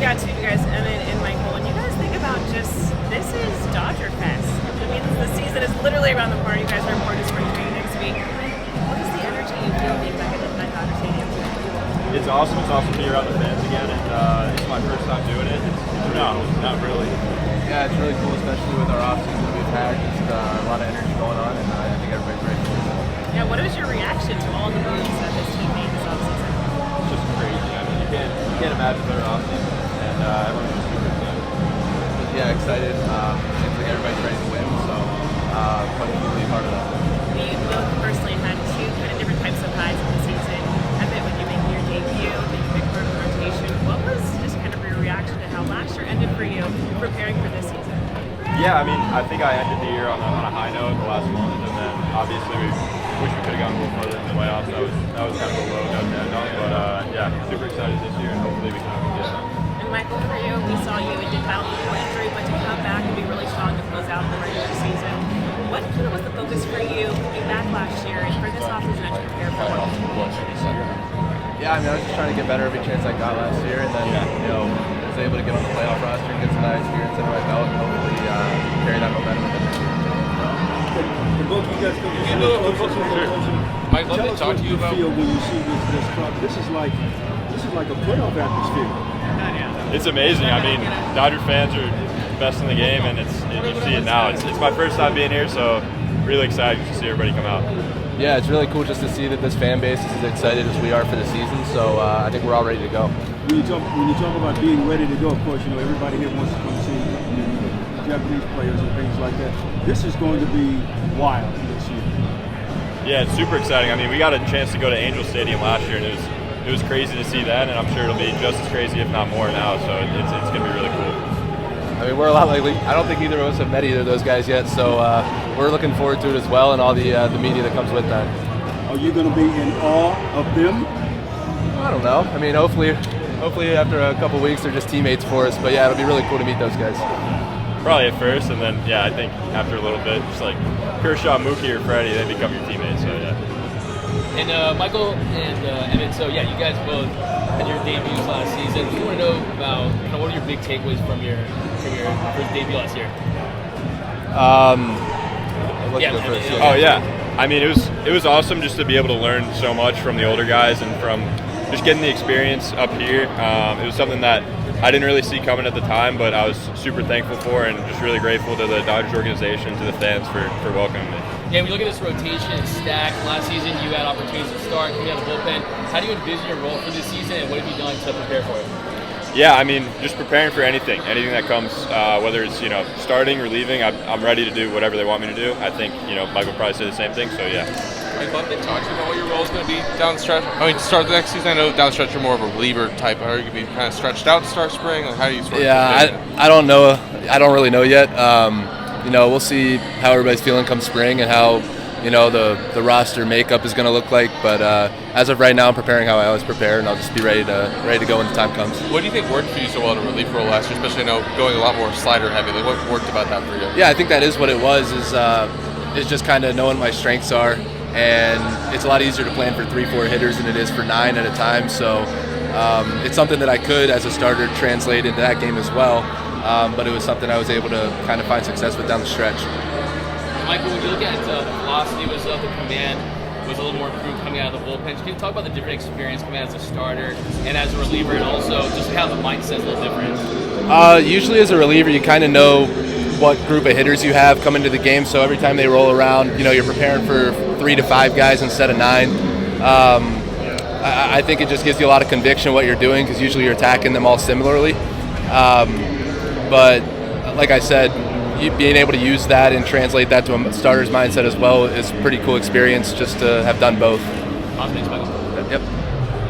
got two of you guys, Emmet and Michael. When you guys think about just, this is DodgerFest. I mean, the season is literally around the corner. You guys are reporting to spring training next week. What is the energy you feel being back at Dodger Stadium? It's awesome. It's awesome to be around the fans again, and it's my first time doing it. No, not really. Yeah, it's really cool, especially with our off-season that we've had. Just a lot of energy going on, and I think everybody's ready for it. Yeah, what was your reaction to all the moves that this team made this offseason? It's just crazy. I mean, you can't imagine better off-season, and everyone's just super excited. Yeah, excited. Seems like everybody's ready to win, so fun to be a part of that. You both personally had two kind of different types of highs in the season. Emmet, when you make your debut, being a big part of the rotation, what was just kind of your reaction to how last year ended for you preparing for this season? Yeah, I mean, I think I ended the year on a high note the last month, and then obviously we wish we could have gone a little further in the playoffs. That was kind of a low note to end on, but yeah, super excited this year, and hopefully we can get it. And Michael, for you, we saw you did battle the injury, but to come back and be really strong to close out the regular season. What kind of was the focus for you coming back last year and for this offseason as you prepare for what this year? Yeah, I mean, I was just trying to get better every chance I got last year, and then was able to get on the playoff roster and get some of that experience under my belt, and hopefully carry that momentum into this year. Both you guys Mike, let me talk to you about. Feel when you see this crowd. This is like a playoff atmosphere. It's amazing. I mean, Dodger fans are the best in the game, and you see it now. It's my first time being here, so really excited to see everybody come out. Yeah, it's really cool just to see that this fan base is as excited as we are for the season. So I think we're all ready to go. When you talk about being ready to go, of course, everybody here wants to come see the Japanese players and things like that. This is going to be wild this year. Yeah, it's super exciting. I mean, we got a chance to go to Angel Stadium last year, and it was crazy to see that, and I'm sure it'll be just as crazy, if not more, now. So it's going to be really cool. I mean, we're a lot like, I don't think either of us have met either of those guys yet, so we're looking forward to it as well, and all the media that comes with that. Are you going to be in awe of them? I don't know. I mean, hopefully after a couple weeks they're just teammates for us, but yeah, it'll be really cool to meet those guys. Probably at first, and then, yeah, I think after a little bit, just like Kershaw, Mookie, or Freddie, they become your teammates, so yeah. And Michael and Emmet, so yeah, you guys both had your debuts last season. We want to know about what are your big takeaways from your first debut last year? Oh yeah, I mean it was awesome just to be able to learn so much from the older guys and from just getting the experience up here. It was something that I didn't really see coming at the time, but I was super thankful for and just really grateful to the Dodgers organization, to the fans for welcoming me. Yeah, we look at this rotation, it's stacked. Last season you had opportunities to start, coming out of the bullpen. How do you envision your role for this season, and what have you done to prepare for it? Yeah, I mean, just preparing for anything that comes, whether it's starting or leaving. I'm ready to do whatever they want me to do. I think Mike will probably say the same thing. So yeah. I'd love to talk to you about what your role is going to be down the stretch. I mean, to start the next season, I know down the stretch you're more of a reliever type. Are you going to be kind of stretched out to start spring? Like, how do you sort of? Yeah, I don't know. I don't really know yet. We'll see how everybody's feeling come spring and how the roster makeup is going to look like. But as of right now, I'm preparing how I always prepare, and I'll just be ready to go when the time comes. What do you think worked for you so well to relief role last year, especially going a lot more slider heavy? Like, what worked about that for you? Yeah, I think that is what it was. Is just kind of knowing what my strengths are, and it's a lot easier to plan for 3-4 hitters than it is for 9 at a time. So it's something that I could, as a starter, translate into that game as well. But it was something I was able to kind of find success with down the stretch. Michael, when you look at the velocity was up, the command was a little more improved coming out of the bullpen. Can you talk about the different experience coming out as a starter and as a reliever, and also just how the mindset's a little different? Usually as a reliever, you kind of know what group of hitters you have coming to the game, so every time they roll around, you're preparing for 3 to 5 guys instead of 9. I think it just gives you a lot of conviction what you're doing, because usually you're attacking them all similarly. But like I said, being able to use that and translate that to a starter's mindset as well is a pretty cool experience just to have done both. Awesome. Thanks, Michael. Yep.